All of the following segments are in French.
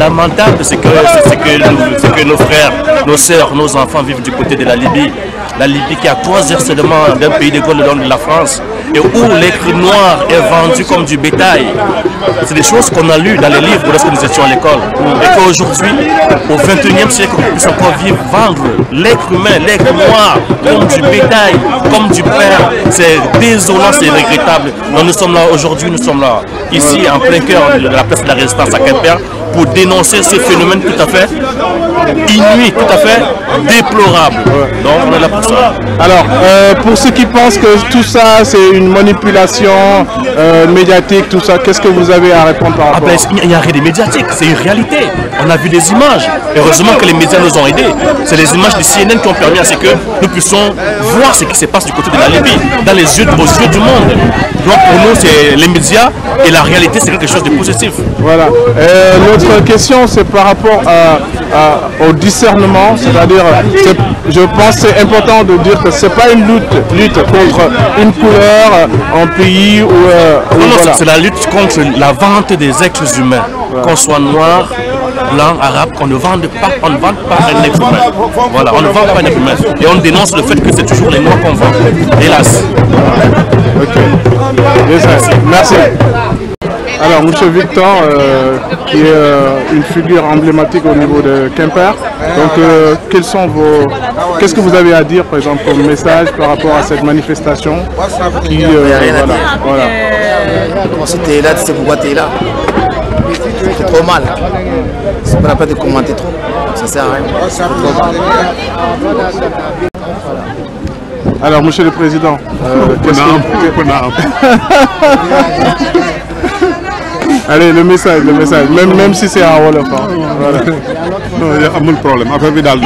lamentable, c'est que nos frères, nos sœurs, nos enfants vivent du côté de la Libye. La Libye qui a 3 heures seulement d'un pays de Gaulle le long de la France et où l'être noir est vendu comme du bétail. C'est des choses qu'on a lues dans les livres lorsque nous étions à l'école. Et qu'aujourd'hui, au XXIe siècle, on puisse encore vendre l'être humain, l'être noir comme du bétail, comme du pain. C'est désolant, c'est regrettable. Donc nous sommes là aujourd'hui, nous sommes là, ici en plein cœur de la place de la Résistance à Quimper, pour dénoncer ce phénomène tout à fait inouï, tout à fait déplorable. Donc on est là pour ça. Alors, pour ceux qui pensent que tout ça c'est une manipulation médiatique, tout ça, qu'est-ce que vous avez à répondre par rapport Il n'y a rien de médiatique, c'est une réalité. On a vu des images. Heureusement que les médias nous ont aidés. C'est les images du CNN qui ont permis à ce que nous puissions voir ce qui se passe du côté de la Libye, dans les yeux, aux yeux du monde. Donc pour nous, c'est les médias et la réalité, c'est quelque chose de positif. Voilà. L'autre question, c'est par rapport au discernement, c'est-à-dire, je pense que c'est important de dire que c'est pas une lutte contre une couleur, un pays ou non, voilà. C'est la lutte contre la vente des êtres humains, voilà. Qu'on soit noir, blanc, arabe, qu'on ne vende pas, on ne vend pas un être humain. Voilà, on ne vend pas un être humain. Et on dénonce le fait que c'est toujours les noirs qu'on vend. Hélas. Ok. Merci. Alors, M. Victor, qui est une figure emblématique au niveau de Quimper, donc qu'est-ce que vous avez à dire, par exemple, comme message par rapport à cette manifestation qui, voilà. Si tu es là, tu sais pourquoi tu es là. C'est trop mal. C'est pas la peine de commenter trop. Ça sert à rien. C'est trop mal. Alors, Monsieur le Président, qu'est-ce que... Allez, le message, même si c'est en Wolof. Voilà. Non, il n'y a pas de problème. Affaire Vidal,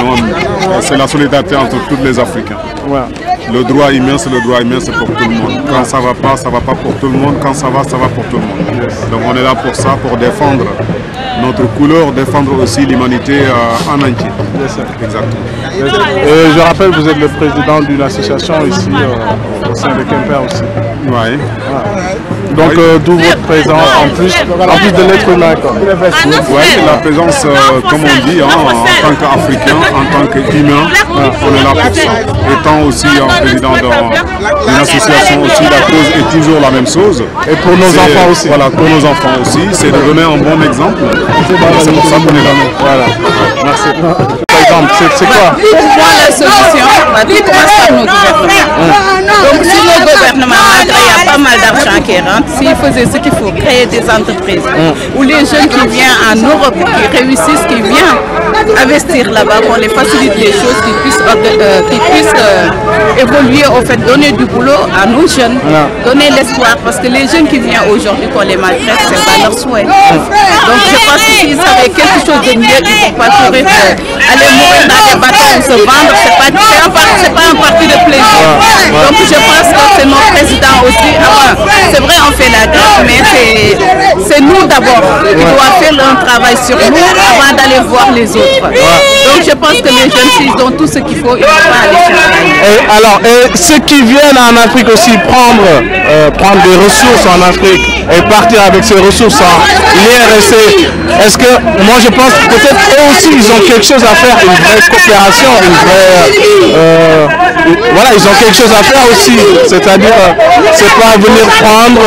c'est la solidarité entre tous les Africains. Ouais. Le droit humain, c'est le droit humain, c'est pour tout le monde. Quand ça va pas pour tout le monde. Quand ça va pour tout le monde. Donc on est là pour ça, pour défendre notre couleur, défendre aussi l'humanité en entier. Exactement. Je rappelle, vous êtes le président d'une association ici au sein de Quimper aussi. Oui. Donc d'où votre présence en plus de l'être humain. Oui, la présence, comme on dit, en tant qu'Africain, en tant qu'humain, on est là pour ça. Étant aussi président d'une association aussi, la cause est toujours la même chose. Et pour nos enfants aussi. Voilà, pour nos enfants aussi, c'est de donner un bon exemple. C'est pour ça qu'on est là. Voilà. Merci. Par exemple, c'est quoi? Pour moi, la solution, tout passe par nos gouvernements. Donc, si nos gouvernements, malgré il y a pas mal d'argent qui rentre, s'ils faisaient ce qu'il faut, créer des entreprises, où les jeunes qui viennent en Europe, qui réussissent, qui viennent investir là-bas, qu'on les facilite les choses, qu'ils puissent évoluer, au fait, donner du boulot à nos jeunes, donner l'espoir, parce que les jeunes qui viennent aujourd'hui, qu'on les maltraite, c'est pas leur souhait. Donc, je pense que s'ils avaient quelque chose de mieux, ils ne vont pas courir aller mourir dans des bateaux ou se vendre, c'est pas un parti de plaisir. Donc je pense que c'est nos présidents aussi. C'est vrai, on fait la grève, mais c'est nous d'abord qui doivent faire un travail sur nous avant d'aller voir les autres. Donc je pense que les jeunes, s'ils ont tout ce qu'il faut, ils ne vont pas aller chercher. Et ceux qui viennent en Afrique aussi prendre des ressources en Afrique et partir avec ces ressources en l'IRC, est-ce que, moi je pense que peut-être eux aussi ils ont quelque chose à faire, une vraie coopération, voilà, ils ont quelque chose à faire aussi, c'est-à-dire c'est pas venir prendre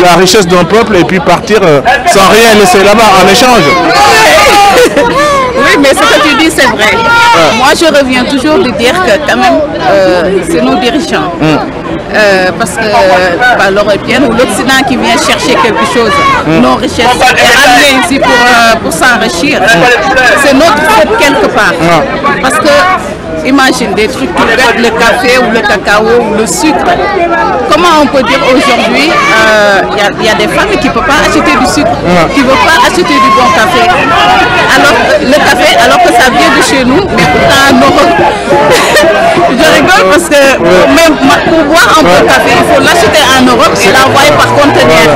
la richesse d'un peuple et puis partir sans rien laisser là-bas en échange. Oui, mais ce que tu dis, c'est vrai. Moi, je reviens toujours de dire que quand même, c'est nos dirigeants. Parce que l'Européenne ou l'Occident qui vient chercher quelque chose, nos richesses, et ramener ici pour s'enrichir, c'est notre faute quelque part. Parce que, imagine des trucs qui perdent le café ou le cacao ou le sucre. Comment on peut dire aujourd'hui, il y a des femmes qui ne peuvent pas acheter du sucre, qui ne veulent pas acheter du bon café. Alors que ça vient de chez nous, mais pourtant en Europe. Je rigole parce que même pour boire un bon café, il faut l'acheter en Europe et l'envoyer par conteneur.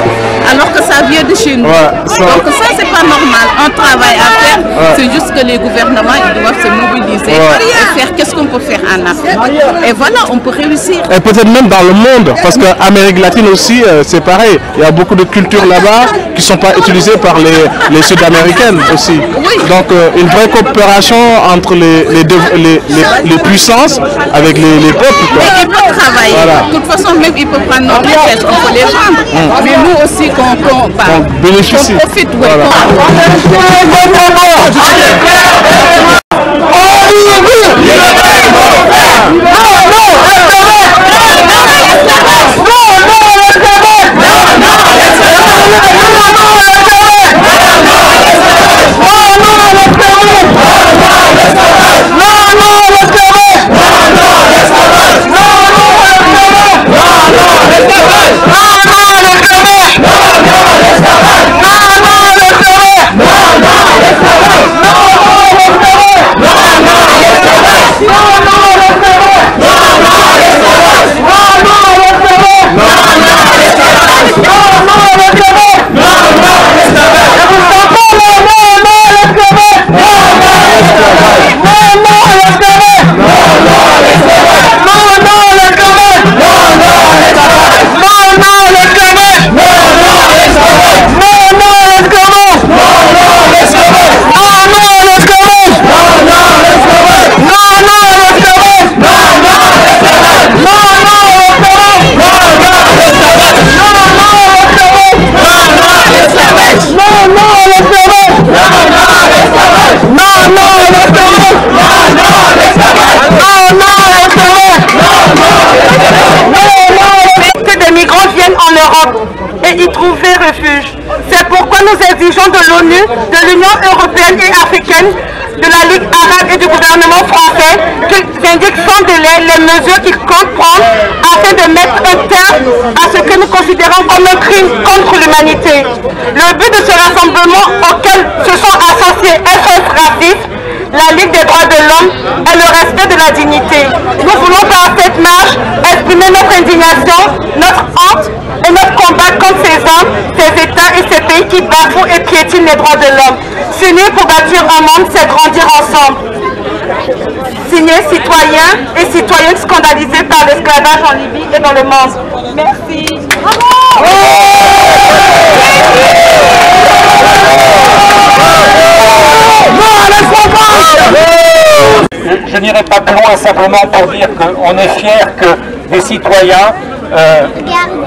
Alors que ça vient de chez nous. Donc ça, c'est pas normal. Un travail à faire, c'est juste que les gouvernements, ils doivent se mobiliser et faire qu'est-ce qu'on peut faire en Afrique. Et voilà, on peut réussir. Et peut-être même dans le monde, parce qu'Amérique latine aussi, c'est pareil. Il y a beaucoup de cultures là-bas qui ne sont pas utilisées par les Sud-Américaines aussi. Donc une vraie coopération entre les puissances avec les peuples. Quoi. Et ils peuvent travailler. Voilà. De toute façon, même ils peuvent prendre nos richesses, on peut les vendre. Mais nous aussi, qu'on bénéficie. Qu'on profite. nous exigeons de l'ONU, de l'Union européenne et africaine, de la Ligue arabe et du gouvernement français qu'ils indiquent sans délai les mesures qu'ils comptent prendre afin de mettre un terme à ce que nous considérons comme un crime contre l'humanité. Le but de ce rassemblement auquel se sont associés SOS Racisme, la Ligue des droits de l'homme est le respect de la dignité. Nous voulons par cette marche exprimer notre indignation, notre honte et notre combat contre ces hommes, ces États et ces pays qui bafouent et piétinent les droits de l'homme. S'unir pour bâtir un monde, c'est grandir ensemble. Signé citoyens et citoyennes scandalisés par l'esclavage en Libye et dans le monde. Merci. Bravo. Je n'irai pas plus loin simplement pour dire qu'on est fiers que des citoyens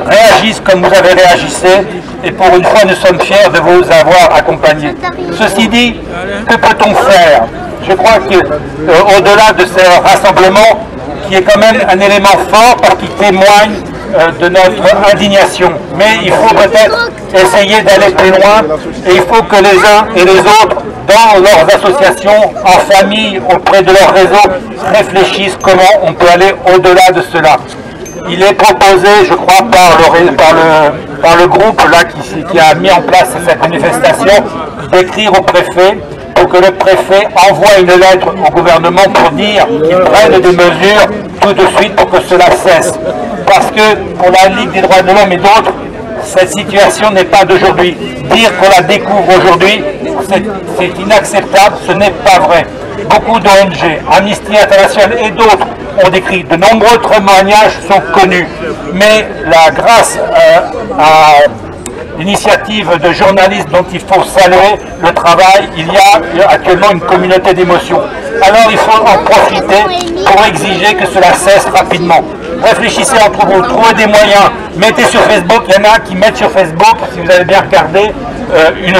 réagissent comme vous avez réagissé et pour une fois nous sommes fiers de vous avoir accompagnés. Ceci dit, que peut-on faire? Je crois qu'au-delà de ce rassemblement, qui est quand même un élément fort parce qu'il témoigne de notre indignation, mais il faut peut-être essayer d'aller plus loin et il faut que les uns et les autres, dans leurs associations, en famille, auprès de leur réseau, réfléchissent comment on peut aller au-delà de cela. Il est proposé, je crois, par le groupe là, qui a mis en place cette manifestation, d'écrire au préfet pour que le préfet envoie une lettre au gouvernement pour dire qu'il prenne des mesures tout de suite pour que cela cesse. Parce que pour la Ligue des droits de l'homme et d'autres, cette situation n'est pas d'aujourd'hui. Dire qu'on la découvre aujourd'hui, c'est inacceptable, ce n'est pas vrai. Beaucoup d'ONG, Amnesty International et d'autres ont décrit, de nombreux témoignages sont connus. Mais grâce à l'initiative de journalistes dont il faut saluer le travail, il y a actuellement une communauté d'émotions. Alors il faut en profiter pour exiger que cela cesse rapidement. Réfléchissez entre vous, trouvez des moyens, mettez sur Facebook, il y en a qui mettent sur Facebook, si vous avez bien regardé, une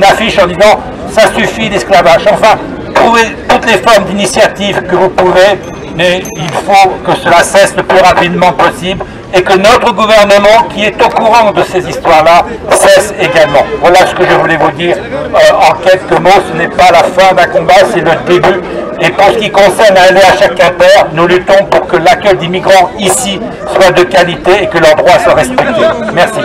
affiche en disant « ça suffit l'esclavage ». Enfin, trouvez toutes les formes d'initiative que vous pouvez, mais il faut que cela cesse le plus rapidement possible et que notre gouvernement, qui est au courant de ces histoires-là, cesse également. Voilà ce que je voulais vous dire en quelques mots. Ce n'est pas la fin d'un combat, c'est le début. Et pour ce qui concerne aller à chaque Quimper, nous luttons pour que l'accueil d'immigrants ici soit de qualité et que leurs droits soient respectés. Merci.